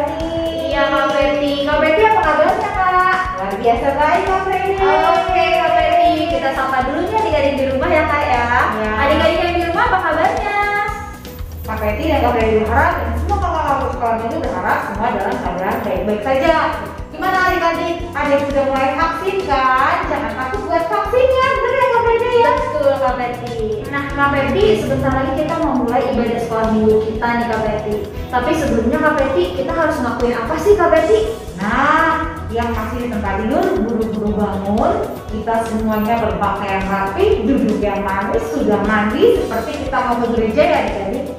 nih. Iya Kak Feby. Kak Feby apa kabarnya Kak? Luar biasa baik Kak Feby. Oke Kak Feby, kita sapa dulu nih adik-adik di rumah ya Kak ya. Ya. Adik-adik yang di rumah apa kabarnya? Kak Feby dan Kak Feby berharap dan semua kakak-kakak sekolah ini berharap semua dalam keadaan baik-baik saja. Gimana adik-adik? Ada yang sudah mulai vaksin kan? Jangan takut buat vaksinnya, bener ya Kak Feby ya? Betul Kak Feby. Nah Kak Feby, sebentar lagi kita mau mulai ibadah sekolah minggu kita nih Kak Feby. Tapi sebelumnya Kak Feby, kita harus ngakuin apa sih Kak Feby? Nah, yang masih di tempat tidur, buru-buru bangun. Kita semuanya berpakaian rapi, duduk yang manis, sudah mandi seperti kita mau ke gereja ya adik-adik.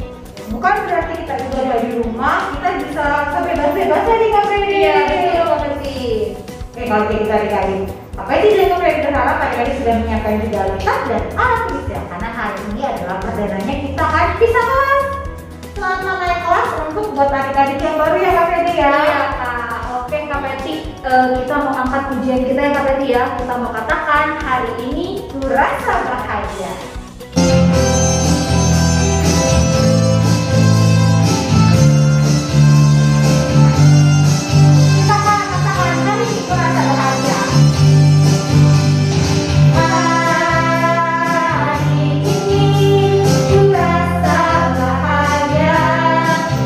Bukan berarti kita ibadah di rumah, kita bisa sebebas-bebas nih Kak Feby. Iya betul Kak Feby. Oke, kalau kita adik-adik, apa itu dan Kak Feby berharap adik-adik sudah menyiapkan juga laptop dan alat tulis ya, karena hari ini adalah perdananya kita akan bisa kelas. Selamat naik kelas untuk buat adik-adik yang baru ya Kak Feby ya. Iya Kak. Oke Kak Feby, kita mau angkat pujian kita ya Kak Feby ya. Kita mau katakan hari ini Ku rasa bahagia. Kita akan katakan hari ini ku rasa bahagia. Hari ini ku rasa bahagia,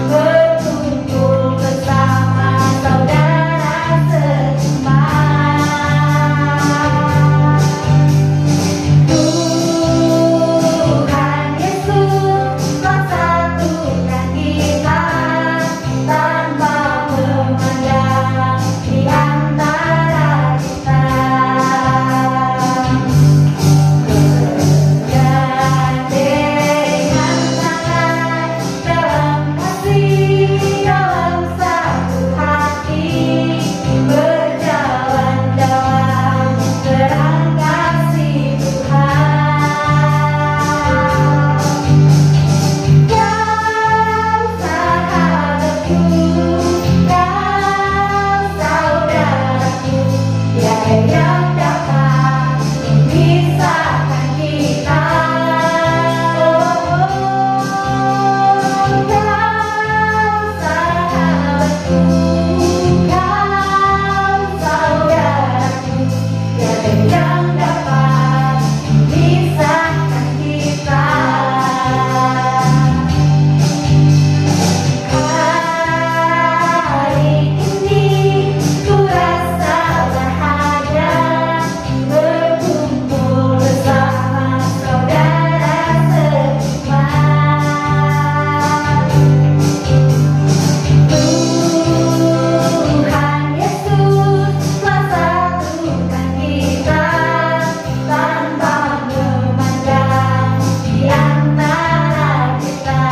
berkumpul bersama saudara seiman. Tuhan Yesus telah satukan kita tanpa memandang di antara kita. Bergandengan tangan dalam kasih, dalam satu hati, berjalan dalam terang kasih Tuhan. Kau sahabatku, kau saudaraku, tiada yang dapat memisahkan kita. Kau sahabatku, kau saudaraku, tiada yang dapat memisahkan kita. Hari ini ku rasa bahagia, berkumpul bersama saudara seiman. Tuhan Yesus telah satukan kita tanpa memandang di antara kita.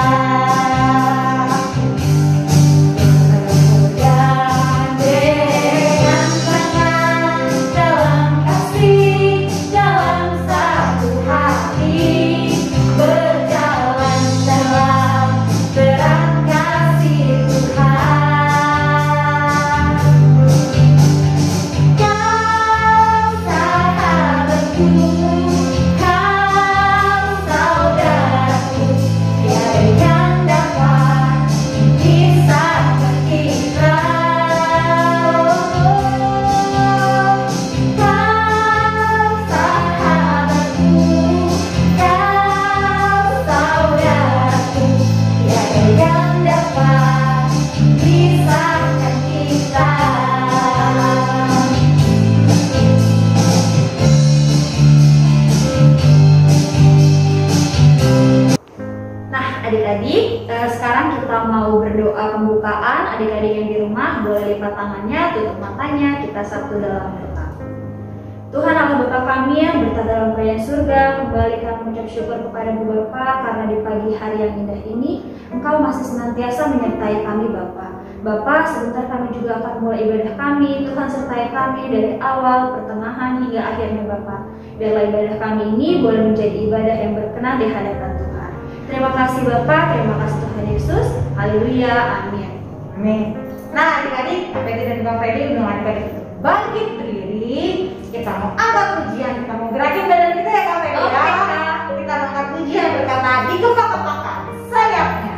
Bergandengan tangan dalam kasih, dalam satu hati, berjalan dalam terang kasih Tuhan. Kau sahabatku, kau saudaraku, tiada yang dapat memisahkan kita. Kau sahabatku, kau saudaraku, tiada yang dapat memisahkan kita. Nah adik-adik, sekarang kita mau berdoa pembukaan. Adik-adik yang di rumah boleh lipat tangannya, tutup matanya, kita satu dalam doa. Tuhan Allah Bapa kami yang berada dalam kerajaan surga, kembali kami mengucap syukur kepada-Mu Bapa karena di pagi hari yang indah ini Engkau masih senantiasa menyertai kami Bapa. Bapa, sebentar kami juga akan mulai ibadah kami. Tuhan sertai kami dari awal, pertengahan hingga akhirnya Bapa. Biarlah ibadah kami ini boleh menjadi ibadah yang berkenan di hadapan Tuhan. Terima kasih Bapak, terima kasih Tuhan Yesus. Haleluya, amin. Amin. Nah adik-adik, Kak Feby dan Kak Feby udah adik-adik itu bangkit berdiri. Kita mau angkat pujian, kita mau gerakin badan kita ya Kak Feby Oke, ya. Kak. Kita angkat pujian berkata dikepak-kepakan sayapnya.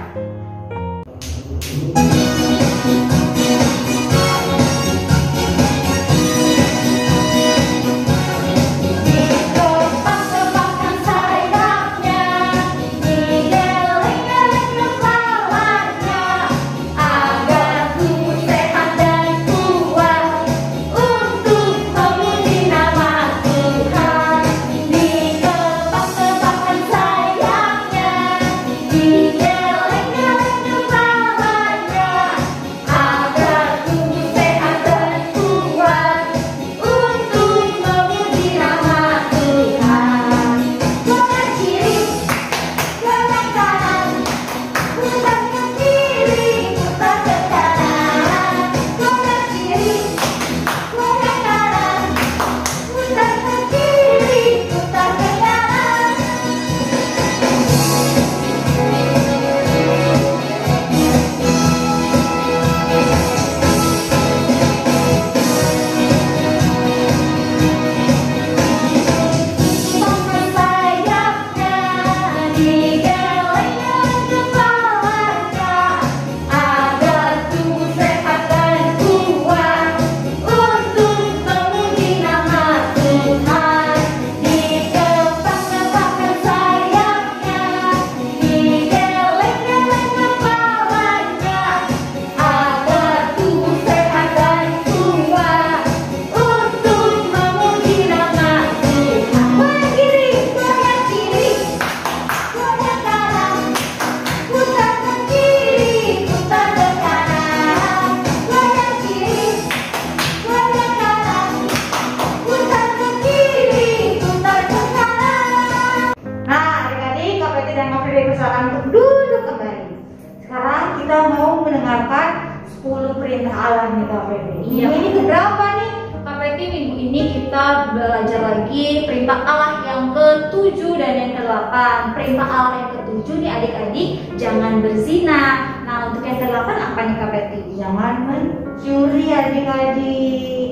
10 perintah Allah nih Kak Febri. Iya. Ini keberapa nih? Kak Peti, minggu ini kita belajar lagi perintah Allah yang ke-7 dan yang ke-8. Perintah Allah yang ke-7 nih adik-adik, jangan berzina. Nah, untuk yang ke-8 apa nih Kak Peti? Jangan mencuri adik-adik.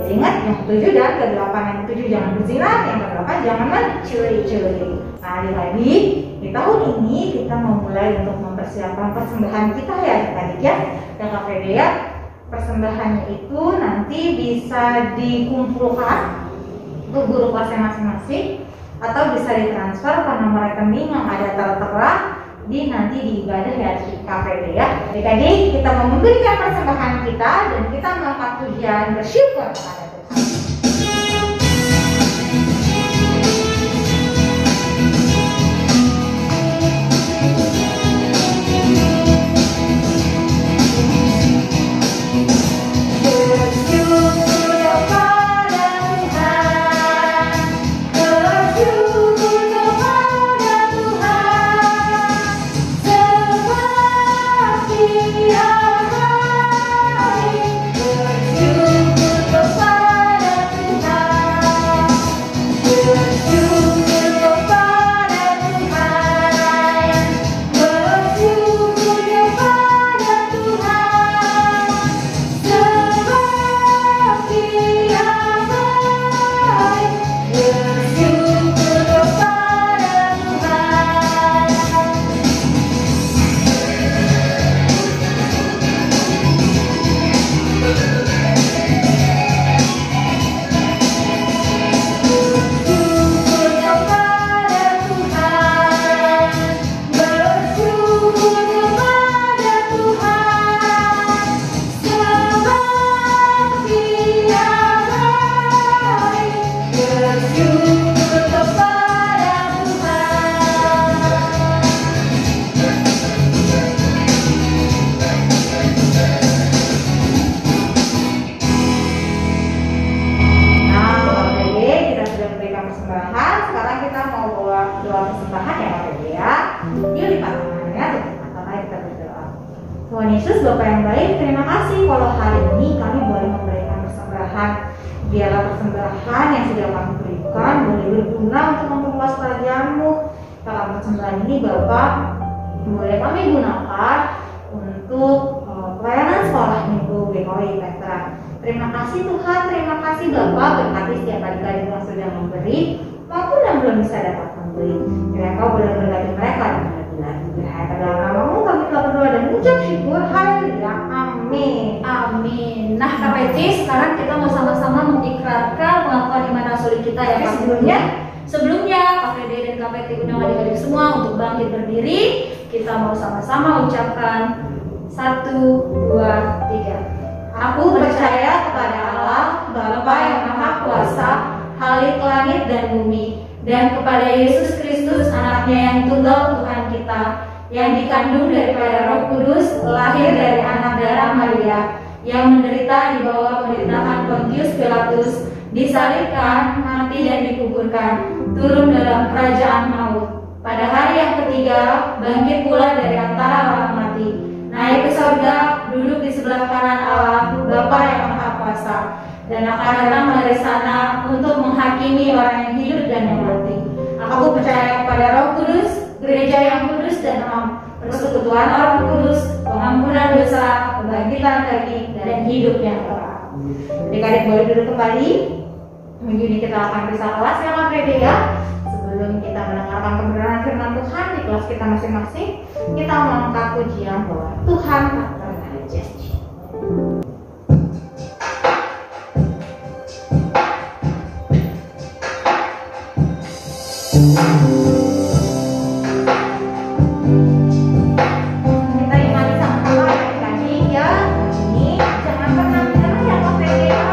Jadi ingat yang ke-7 dan ke-8. Yang ke-7 jangan berzina, yang ke-8 jangan mencuri. Nah adik-adik, di tahun ini kita mau mulai untuk mempersiapkan persembahan kita ya adik-adik ya. Dan Kak Fede ya, persembahannya itu nanti bisa dikumpulkan ke guru kelasnya masing-masing atau bisa ditransfer ke nomor rekening yang ada tertera di nanti di ibadah ya di KPD ya. Adik-adik, kita mau memberikan persembahan kita dan kita melakukan pujian bersyukur kepada Tuhan. Tuhan Yesus, Bapa yang baik, terima kasih kalau hari ini kami boleh memberikan persembahan. Biarlah persembahan yang sudah kami berikan boleh berguna untuk memperluas kerajaan-Mu. Dalam persembahan ini Bapak boleh kami gunakan untuk pelayanan sekolah minggu GKI Petra. Terima kasih Tuhan, terima kasih Bapak, berkati setiap adik-adik yang sudah memberi maupun yang belum bisa dapat memberi. Kiranya Kau boleh berkati mereka dengan lebih-lebih. Dalam nama-Mu kami telah berdoa dan mengucap syukur. Haleluya, amin. Amin. Nah Kak Peti, sekarang kita mau sama-sama mengikrarkan pengakuan iman rasuli kita ya Kak. Sebelumnya Kak Fede dan Kak Peti undang adik-adik semua untuk bangkit berdiri. Kita mau sama-sama ucapkan 1, 2, 3. Aku percaya kepada Allah, Bapa yang Maha Kuasa, Khalik langit dan bumi, dan kepada Yesus Kristus, Anaknya yang tunggal Tuhan kita, yang dikandung daripada Roh Kudus, lahir dari anak darah Maria, yang menderita di bawah pemerintahan Pontius Pilatus, disalibkan, mati dan dikuburkan, turun dalam kerajaan maut. Pada hari yang ketiga, bangkit pula dari antara orang mati, naik ke surga, duduk di sebelah kanan Allah, Bapa yang Maha Kuasa, dan akan datang dari sana untuk menghakimi orang yang hidup dan yang mati. Aku percaya kepada Roh Kudus, gereja yang kudus dan am, persekutuan orang kudus, pengampunan dosa, kebangkitan daging, dan hidup yang kekal. Adik-adik boleh duduk kembali. Minggu ini kita akan bisa kelas yang Fede ya. Sebelum kita mendengarkan kebenaran firman Tuhan di kelas kita masing-masing, kita mengangkat pujian bahwa Tuhan tak pernah janji. Kita imani sama-sama adik-adik ya. Ini jangan pernah menyerah ya Kak Fede ya.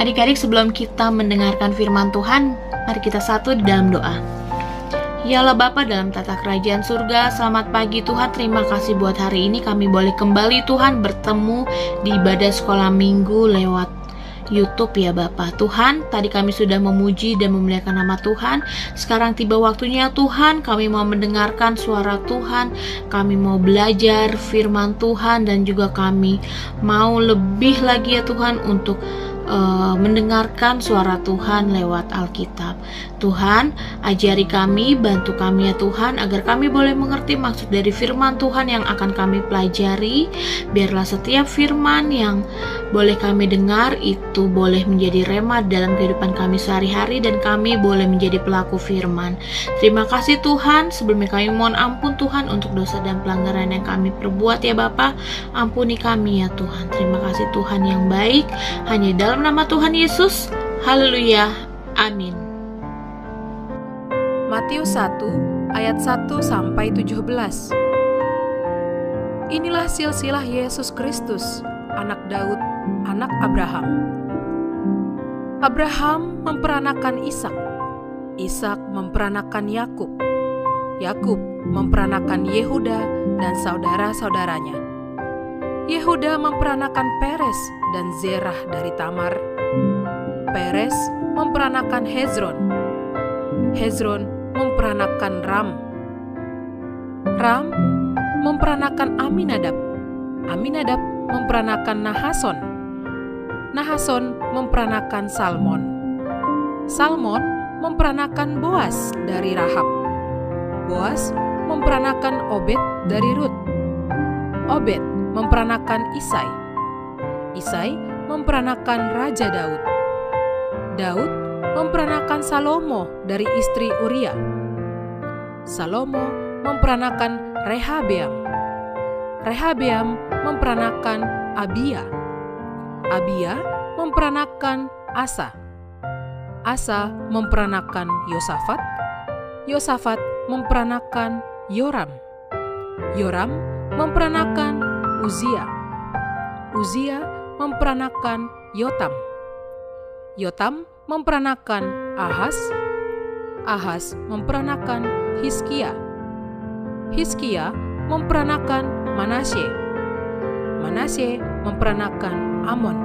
Adik-adik, sebelum kita mendengarkan firman Tuhan, mari kita satu di dalam doa. Ya Allah Bapa dalam tata kerajaan surga, selamat pagi Tuhan, terima kasih buat hari ini kami boleh kembali Tuhan bertemu di ibadah sekolah minggu lewat YouTube ya Bapa. Tuhan, tadi kami sudah memuji dan memuliakan nama Tuhan. Sekarang tiba waktunya Tuhan, kami mau mendengarkan suara Tuhan, kami mau belajar firman Tuhan, dan juga kami mau lebih lagi ya Tuhan untuk mendengarkan suara Tuhan lewat Alkitab. Tuhan, ajari kami, bantu kami ya Tuhan, agar kami boleh mengerti maksud dari firman Tuhan yang akan kami pelajari. Biarlah setiap firman yang boleh kami dengar itu boleh menjadi rema dalam kehidupan kami sehari-hari, dan kami boleh menjadi pelaku firman. Terima kasih Tuhan. Sebelumnya kami mohon ampun Tuhan untuk dosa dan pelanggaran yang kami perbuat ya Bapa. Ampuni kami ya Tuhan. Terima kasih Tuhan yang baik. Hanya dalam nama Tuhan Yesus. Haleluya. Amin. Matius 1 ayat 1 sampai 17. Inilah silsilah Yesus Kristus, anak Daud, anak Abraham. Abraham memperanakan Ishak, Ishak memperanakan Yakub, Yakub memperanakan Yehuda dan saudara-saudaranya. Yehuda memperanakan Peres dan Zerah dari Tamar. Peres memperanakan Hezron. Hezron memperanakan Ram. Ram memperanakan Aminadab. Aminadab memperanakan Nahason. Nahason memperanakan Salmon. Salmon memperanakan Boas dari Rahab. Boas memperanakan Obed dari Rut. Obed memperanakan Isai. Isai memperanakan Raja Daud. Daud memperanakan Salomo dari istri Uria. Salomo memperanakan Rehabeam. Rehabeam memperanakan Abia. Abia memperanakan Asa. Asa memperanakan Yosafat. Yosafat memperanakan Yoram. Yoram memperanakan Uzia. Uzia memperanakan Yotam. Yotam memperanakan Ahaz. Ahaz memperanakan Hizkia. Hizkia memperanakan Manasye. Manasye memperanakan Amon.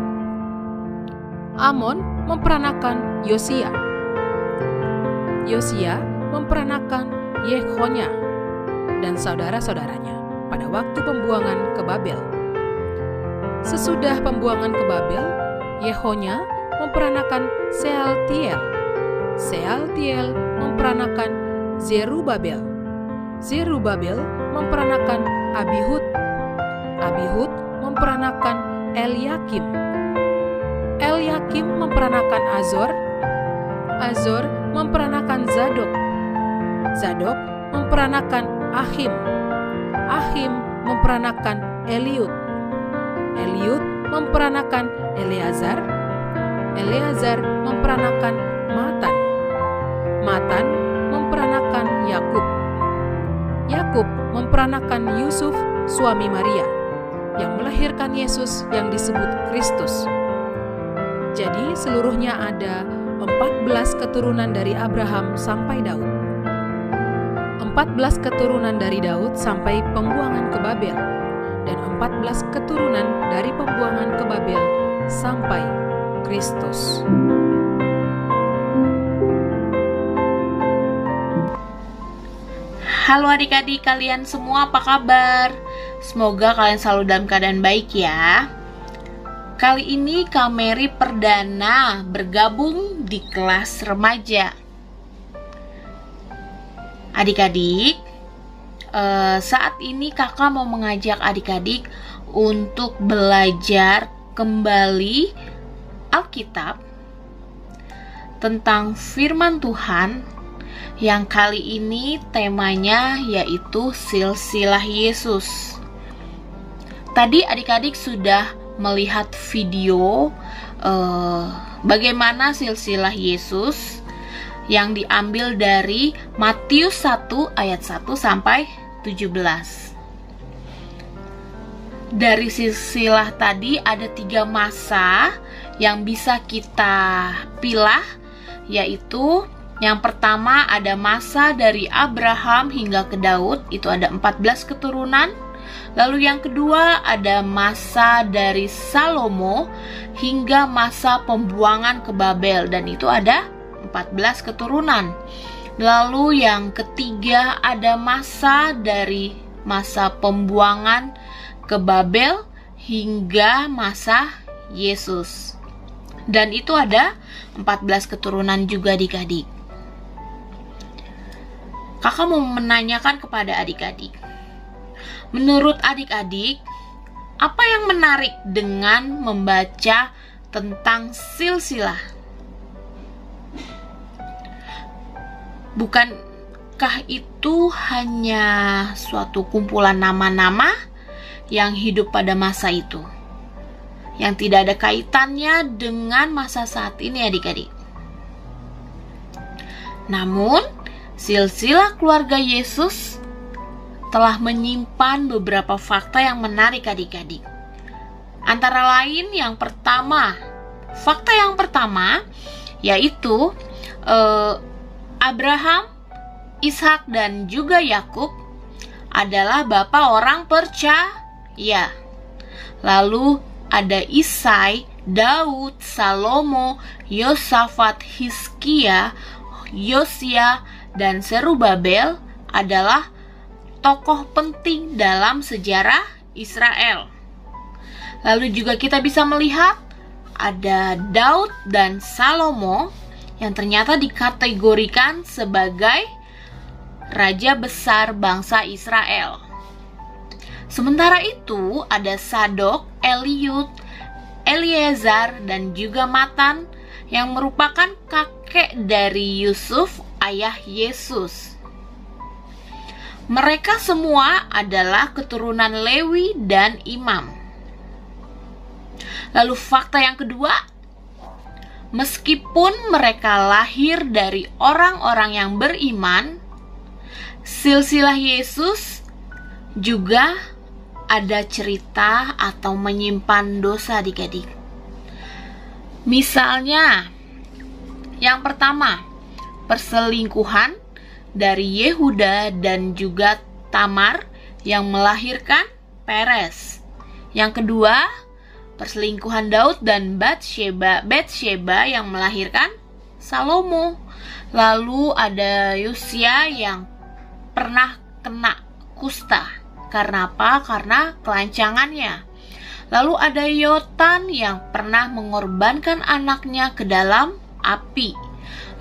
Amon memperanakan Yosia. Yosia memperanakan Yekhonya dan saudara-saudaranya pada waktu pembuangan ke Babel. Sesudah pembuangan ke Babel, Yekhonya memperanakan Sealtiel. Sealtiel memperanakan Zerubabel. Zerubabel memperanakan Abihud. Abihud memperanakan Eliakim. Eliakim memperanakan Azor. Azor memperanakan Zadok. Zadok memperanakan Ahim. Ahim memperanakan Eliud. Eliud memperanakan Eleazar. Eleazar memperanakan Matan. Matan memperanakan Yakub. Yakub memperanakan Yusuf, suami Maria, yang melahirkan Yesus yang disebut Kristus. Jadi seluruhnya ada 14 keturunan dari Abraham sampai Daud. 14 keturunan dari Daud sampai pembuangan ke Babel, dan 14 keturunan dari pembuangan ke Babel sampai Kristus. Halo adik-adik kalian semua, apa kabar? Semoga kalian selalu dalam keadaan baik ya. Kali ini Kak Mary perdana bergabung di kelas remaja. Adik-adik, saat ini kakak mau mengajak adik-adik untuk belajar kembali Alkitab tentang firman Tuhan, yang kali ini temanya yaitu silsilah Yesus. Tadi adik-adik sudah melihat video bagaimana silsilah Yesus yang diambil dari Matius 1 ayat 1 sampai 17. Dari silsilah tadi ada 3 masa yang bisa kita pilah, yaitu yang pertama ada masa dari Abraham hingga ke Daud, itu ada 14 keturunan. Lalu yang kedua ada masa dari Salomo hingga masa pembuangan ke Babel, dan itu ada 14 keturunan. Lalu yang ketiga ada masa dari masa pembuangan ke Babel hingga masa Yesus, dan itu ada 14 keturunan juga adik-adik. Kakak mau menanyakan kepada adik-adik, menurut adik-adik, apa yang menarik dengan membaca tentang silsilah? Bukankah itu hanya suatu kumpulan nama-nama yang hidup pada masa itu, yang tidak ada kaitannya dengan masa saat ini adik-adik? Namun, silsilah keluarga Yesus telah menyimpan beberapa fakta yang menarik adik-adik. Antara lain fakta yang pertama yaitu Abraham, Ishak dan juga Yakub adalah bapa orang percaya. Lalu ada Isai, Daud, Salomo, Yosafat, Hizkia, Yosia, dan Zerubabel adalah tokoh penting dalam sejarah Israel. Lalu juga kita bisa melihat ada Daud dan Salomo yang ternyata dikategorikan sebagai raja besar bangsa Israel. Sementara itu ada Sadok, Eliud, Eliezer, dan juga Matan yang merupakan kakek dari Yusuf, ayah Yesus. Mereka semua adalah keturunan Lewi dan imam. Lalu fakta yang kedua, meskipun mereka lahir dari orang-orang yang beriman, silsilah Yesus juga ada cerita atau menyimpan dosa adik-adik. Misalnya, yang pertama, perselingkuhan dari Yehuda dan juga Tamar yang melahirkan Peres. Yang kedua, perselingkuhan Daud dan Batsheba yang melahirkan Salomo. Lalu ada Yosia yang pernah kena kusta. Karena apa? Karena kelancangannya. Lalu ada Yotam yang pernah mengorbankan anaknya ke dalam api.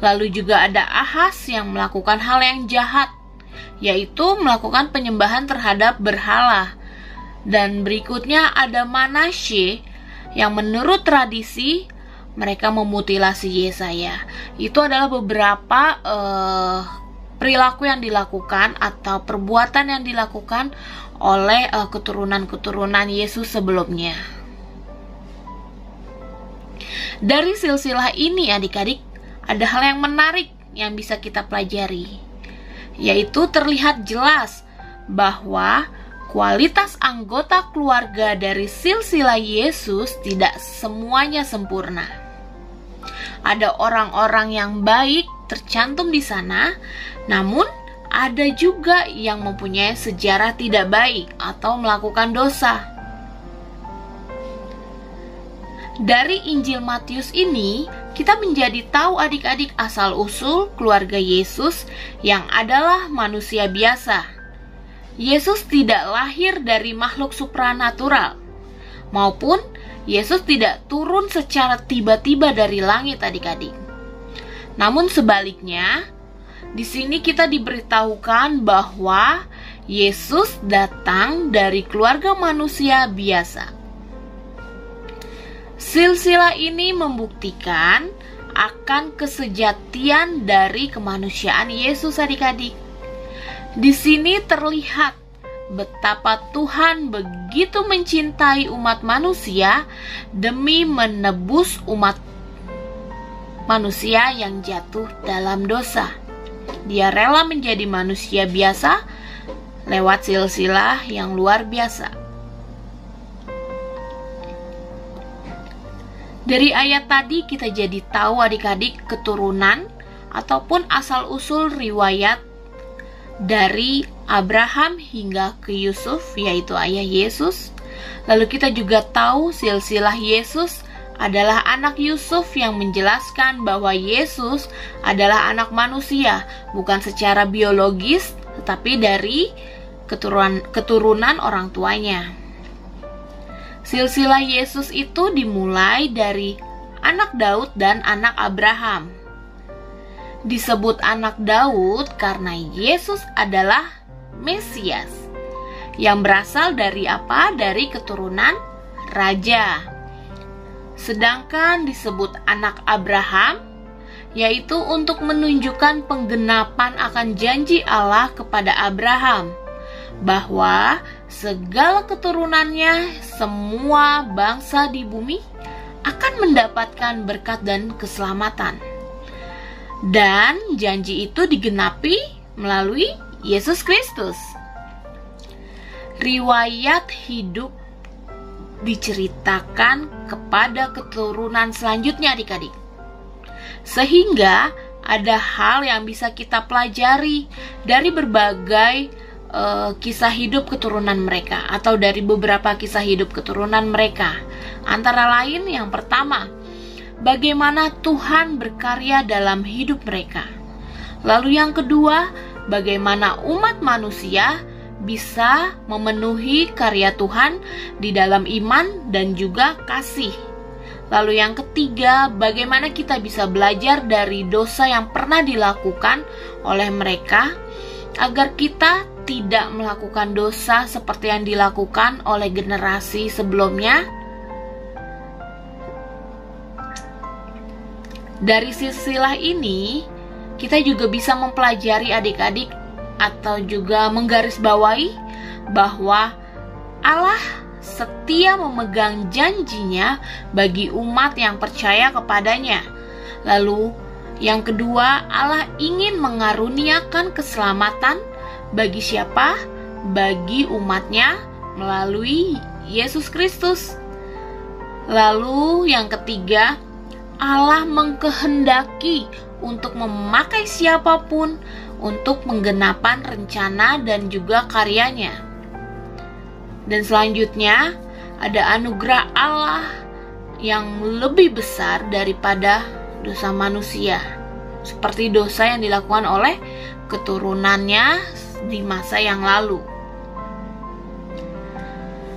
Lalu juga ada Ahaz yang melakukan hal yang jahat, yaitu melakukan penyembahan terhadap berhala. Dan berikutnya ada Manasye yang menurut tradisi mereka memutilasi Yesaya. Itu adalah beberapa perilaku yang dilakukan atau perbuatan yang dilakukan oleh keturunan-keturunan Yesus sebelumnya. Dari silsilah ini adik-adik, ada hal yang menarik yang bisa kita pelajari, yaitu terlihat jelas bahwa kualitas anggota keluarga dari silsilah Yesus tidak semuanya sempurna. Ada orang-orang yang baik tercantum di sana, namun ada juga yang mempunyai sejarah tidak baik atau melakukan dosa. Dari Injil Matius ini, kita menjadi tahu adik-adik asal-usul keluarga Yesus yang adalah manusia biasa. Yesus tidak lahir dari makhluk supranatural, maupun Yesus tidak turun secara tiba-tiba dari langit adik-adik. Namun sebaliknya, di sini kita diberitahukan bahwa Yesus datang dari keluarga manusia biasa. Silsilah ini membuktikan akan kesejatian dari kemanusiaan Yesus adik-adik. Di sini terlihat betapa Tuhan begitu mencintai umat manusia demi menebus umat manusia yang jatuh dalam dosa. Dia rela menjadi manusia biasa lewat silsilah yang luar biasa. Dari ayat tadi kita jadi tahu adik-adik keturunan ataupun asal-usul riwayat dari Abraham hingga ke Yusuf, yaitu ayah Yesus. Lalu kita juga tahu silsilah Yesus adalah anak Yusuf, yang menjelaskan bahwa Yesus adalah anak manusia, bukan secara biologis, tetapi dari keturunan orang tuanya. Silsilah Yesus itu dimulai dari anak Daud dan anak Abraham. Disebut anak Daud karena Yesus adalah Mesias yang berasal dari apa? Dari keturunan raja. Sedangkan disebut anak Abraham yaitu untuk menunjukkan penggenapan akan janji Allah kepada Abraham, bahwa segala keturunannya, semua bangsa di bumi akan mendapatkan berkat dan keselamatan. Dan janji itu digenapi melalui Yesus Kristus. Riwayat hidup diceritakan kepada keturunan selanjutnya adik-adik. Sehingga ada hal yang bisa kita pelajari dari berbagai kisah hidup keturunan mereka, atau dari beberapa kisah hidup keturunan mereka. Antara lain, yang pertama, bagaimana Tuhan berkarya dalam hidup mereka. Lalu yang kedua, bagaimana umat manusia bisa memenuhi karya Tuhan di dalam iman dan juga kasih. Lalu yang ketiga, bagaimana kita bisa belajar dari dosa yang pernah dilakukan oleh mereka agar kita tidak melakukan dosa seperti yang dilakukan oleh generasi sebelumnya. Dari silsilah ini, kita juga bisa mempelajari adik-adik atau juga menggarisbawahi bahwa Allah setia memegang janjinya bagi umat yang percaya kepadanya. Lalu yang kedua, Allah ingin mengaruniakan keselamatan bagi siapa? Bagi umatnya melalui Yesus Kristus. Lalu yang ketiga, Allah mengkehendaki untuk memakai siapapun untuk menggenapan rencana dan juga karyanya. Dan selanjutnya ada anugerah Allah yang lebih besar daripada dosa manusia, seperti dosa yang dilakukan oleh keturunannya di masa yang lalu.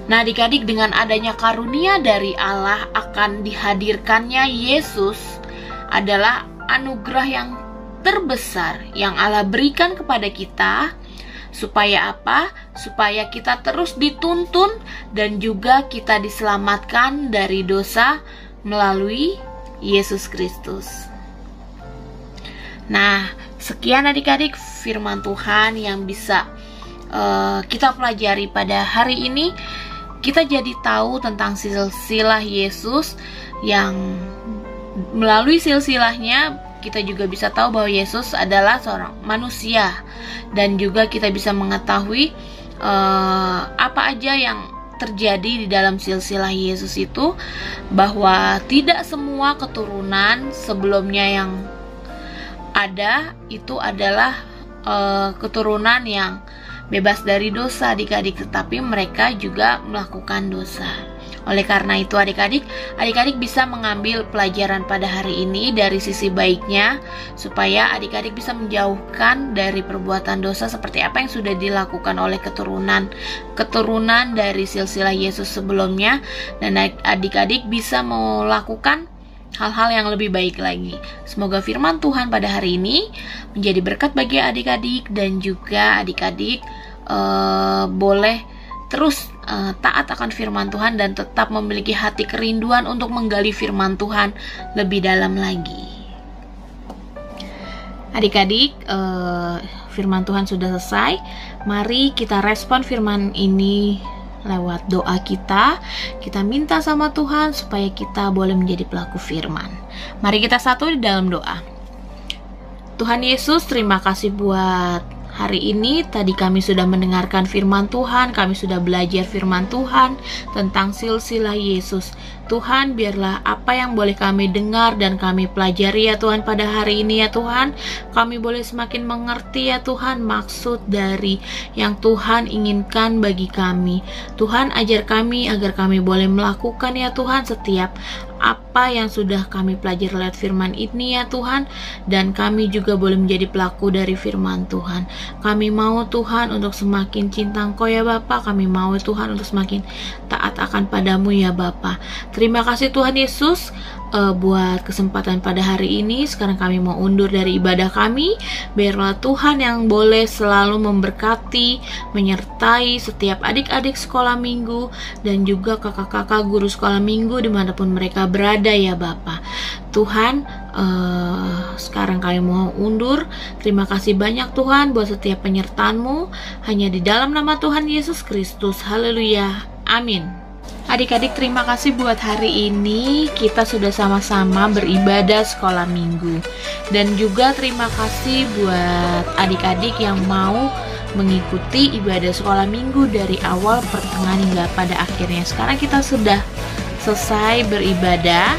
Nah adik-adik, dengan adanya karunia dari Allah akan dihadirkannya Yesus adalah anugerah yang terbesar yang Allah berikan kepada kita. Supaya apa? Supaya kita terus dituntun dan juga kita diselamatkan dari dosa melalui Yesus Kristus. Nah, sekian adik-adik firman Tuhan yang bisa kita pelajari pada hari ini. Kita jadi tahu tentang silsilah Yesus, yang melalui silsilahnya kita juga bisa tahu bahwa Yesus adalah seorang manusia. Dan juga kita bisa mengetahui apa aja yang terjadi di dalam silsilah Yesus itu, bahwa tidak semua keturunan sebelumnya yang ada itu adalah keturunan yang bebas dari dosa adik-adik, tetapi mereka juga melakukan dosa. Oleh karena itu adik-adik bisa mengambil pelajaran pada hari ini dari sisi baiknya, supaya adik-adik bisa menjauhkan dari perbuatan dosa seperti apa yang sudah dilakukan oleh keturunan dari silsilah Yesus sebelumnya, dan adik-adik bisa melakukan hal-hal yang lebih baik lagi. Semoga firman Tuhan pada hari ini menjadi berkat bagi adik-adik, dan juga adik-adik boleh terus taat akan firman Tuhan dan tetap memiliki hati kerinduan untuk menggali firman Tuhan lebih dalam lagi. Adik-adik, firman Tuhan sudah selesai. Mari kita respon firman ini lewat doa kita. Kita minta sama Tuhan supaya kita boleh menjadi pelaku firman. Mari kita satu di dalam doa. Tuhan Yesus, terima kasih buat Hari ini tadi kami sudah mendengarkan firman Tuhan, kami sudah belajar firman Tuhan tentang silsilah Yesus. Tuhan, biarlah apa yang boleh kami dengar dan kami pelajari ya Tuhan pada hari ini ya Tuhan, kami boleh semakin mengerti ya Tuhan maksud dari yang Tuhan inginkan bagi kami. Tuhan, ajar kami agar kami boleh melakukan ya Tuhan setiap apa yang sudah kami pelajari lewat firman ini ya Tuhan, dan kami juga boleh menjadi pelaku dari firman Tuhan. Kami mau Tuhan untuk semakin cinta Engkau ya Bapa, kami mau Tuhan untuk semakin taat akan padamu ya Bapa. Terima kasih Tuhan Yesus buat kesempatan pada hari ini. Sekarang kami mau undur dari ibadah kami. Biarlah Tuhan yang boleh selalu memberkati, menyertai setiap adik-adik sekolah minggu dan juga kakak-kakak guru sekolah minggu dimanapun mereka berada ya Bapa. Tuhan, sekarang kami mau undur. Terima kasih banyak Tuhan buat setiap penyertaan-Mu. Hanya di dalam nama Tuhan Yesus Kristus. Haleluya. Amin. Adik-adik, terima kasih buat hari ini kita sudah sama-sama beribadah sekolah minggu. Dan juga terima kasih buat adik-adik yang mau mengikuti ibadah sekolah minggu dari awal, pertengahan hingga pada akhirnya. Sekarang kita sudah selesai beribadah.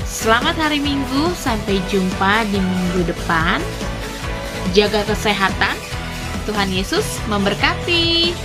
Selamat hari Minggu, sampai jumpa di minggu depan. Jaga kesehatan. Tuhan Yesus memberkati.